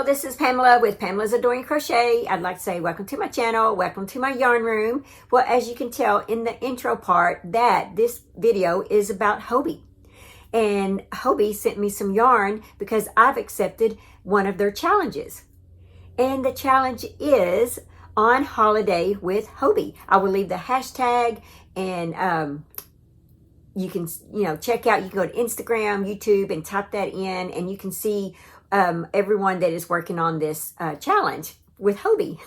this is Pamela with Pamela's Adoring Crochet. I'd like to say welcome to my channel, welcome to my yarn room. Well, as you can tell in the intro part that this video is about Hobbii. And Hobbii sent me some yarn because I've accepted one of their challenges. And the challenge is on holiday with Hobbii. I will leave the hashtag and you can, check out, you can go to Instagram, YouTube and type that in and you can see everyone that is working on this challenge with Hobbii.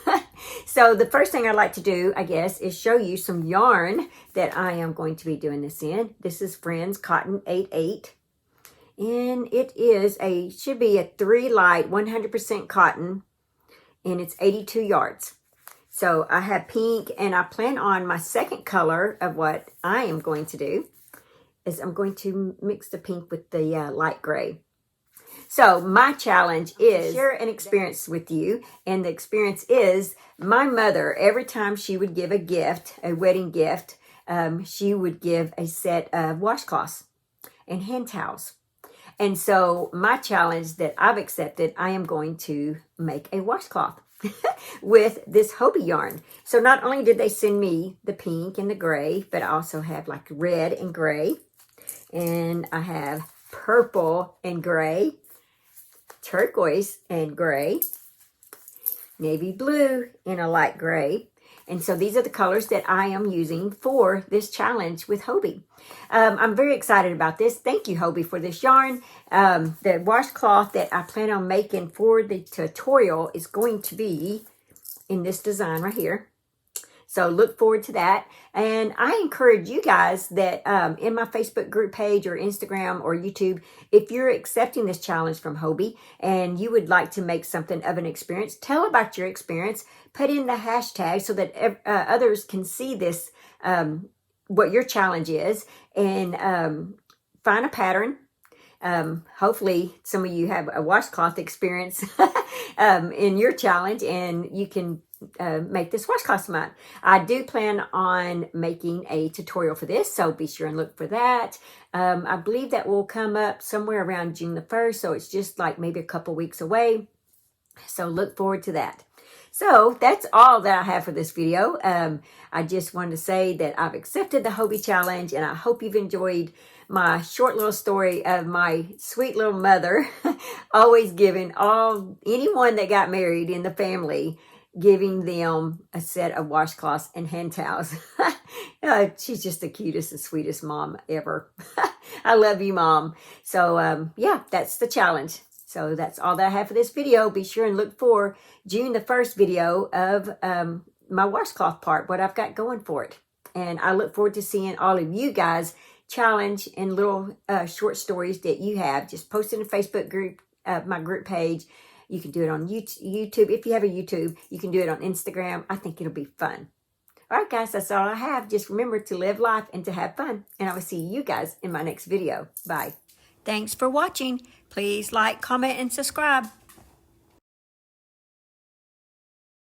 So the first thing I'd like to do, I guess, is show you some yarn that I am going to be doing this in. This is Friends Cotton 88. And it is should be a 3 light 100% cotton. And it's 82 yards. So I have pink and I plan on my second color of what I am going to do is I'm going to mix the pink with the light gray. So my challenge is share an experience with you. And the experience is my mother, every time she would give a gift, a wedding gift, she would give a set of washcloths and hand towels. And so my challenge that I've accepted, I am going to make a washcloth with this Hobbii yarn. So not only did they send me the pink and the gray, but I also have like red and gray. And I have purple and gray, turquoise and gray, navy blue and a light gray. And so these are the colors that I am using for this challenge with Hobbii. I'm very excited about this. Thank you, Hobbii, for this yarn. The washcloth that I plan on making for the tutorial is going to be in this design right here. So look forward to that. And I encourage you guys that in my Facebook group page or Instagram or YouTube, if you're accepting this challenge from Hobbii and you would like to make something of an experience, tell about your experience, put in the hashtag so that others can see this, what your challenge is, and find a pattern. Hopefully some of you have a washcloth experience in your challenge and you can make this washcloth smart. I do plan on making a tutorial for this, so be sure and look for that. I believe that will come up somewhere around June the 1st, so it's just like maybe a couple weeks away. So look forward to that. So that's all that I have for this video. I just wanted to say that I've accepted the Hobbii challenge and I hope you've enjoyed my short little story of my sweet little mother always giving anyone that got married in the family, giving them a set of washcloths and hand towels. She's just the cutest and sweetest mom ever. I love you, Mom. So yeah, that's the challenge. So that's all that I have for this video. Be sure and look for June the 1st video of my washcloth part, what I've got going for it. And I look forward to seeing all of you guys challenge and little short stories that you have. Just post in the Facebook group, my group page. You can do it on YouTube. If you have a YouTube, you can do it on Instagram. I think it'll be fun. All right, guys, that's all I have. Just remember to live life and to have fun. And I will see you guys in my next video. Bye. Thanks for watching. Please like, comment, and subscribe.